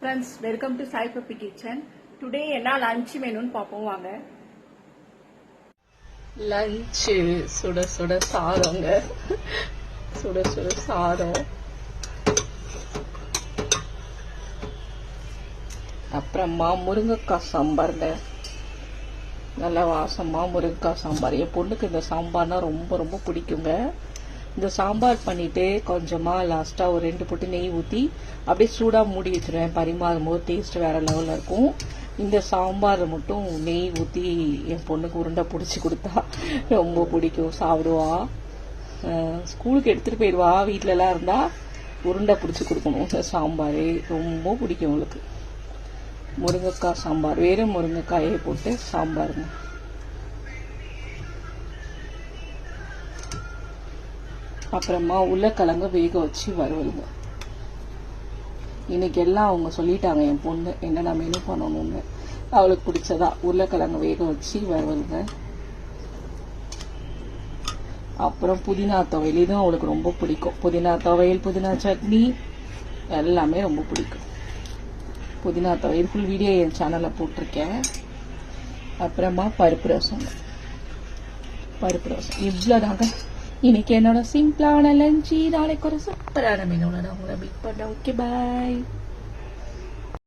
Friends, welcome to Sai Papi Kitchen. Today என்ன lunch மெனுன்னு பாப்போம் வாங்க. லஞ்ச் சுட சுட சாதங்க. சுட சுட சாதம். அப்புறமா முருங்கைக்காய் சாம்பாருங்க. நல்ல வாசமா முருங்கைக்காய் சாம்பார். என் பொண்ணுக்கு இந்த சாம்பார்னா ரொம்ப ரொம்ப பிடிக்குங்க. இந்த சாம்பார் பண்ணிட்டு கொஞ்சமா லாஸ்டா ஒரு 2 பொட்டு நெய் ஊற்றி அப்படியே சூடா மூடி வச்சிருவேன். பரிமாறும் போது டேஸ்ட் வேற லெவலில் இருக்கும். இந்த சாம்பார் மட்டும் நெய் ஊற்றி என் பொண்ணுக்கு உருண்டை பிடிச்சி கொடுத்தா ரொம்ப பிடிக்கும், சாப்பிடுவா. ஸ்கூலுக்கு எடுத்துட்டு போயிடுவா. வீட்டிலலாம் இருந்தா உருண்டை பிடிச்சி கொடுக்கணும். இந்த சாம்பார் ரொம்ப பிடிக்கும் அவளுக்கு. முருங்கைக்காய் சாம்பார், வெறும் முருங்கைக்காயை போட்டு சாம்பாருங்க. அப்புறமா உருளைக்கிழங்கு வேக வச்சு வறுவலுங்க. இன்னைக்கு எல்லாம் அவங்க சொல்லிட்டாங்க என் பொண்ணு என்னென்ன மெனு பண்ணணும்னு. அவளுக்கு பிடிச்சதா உருளைக்கிழங்கு வேக வச்சு வறுவலுங்க. அப்புறம் புதினா துவையல், இதுவும் அவளுக்கு ரொம்ப பிடிக்கும். புதினா துவையல், புதினா சட்னி எல்லாமே ரொம்ப பிடிக்கும். புதினா துவையல் ஃபுல் வீடியோ என் சேனல்ல போட்டிருக்கேன். அப்புறமா பருப்பு ரசம். இவ்வளோதாங்க இன்னைக்கு என்னோட சிம்பிளான லஞ்ச். நாளைக்கு ஒரு சூப்பரான மெனுல நான் உங்களை மீட் பண்ணேன். ஓகே, பாய்.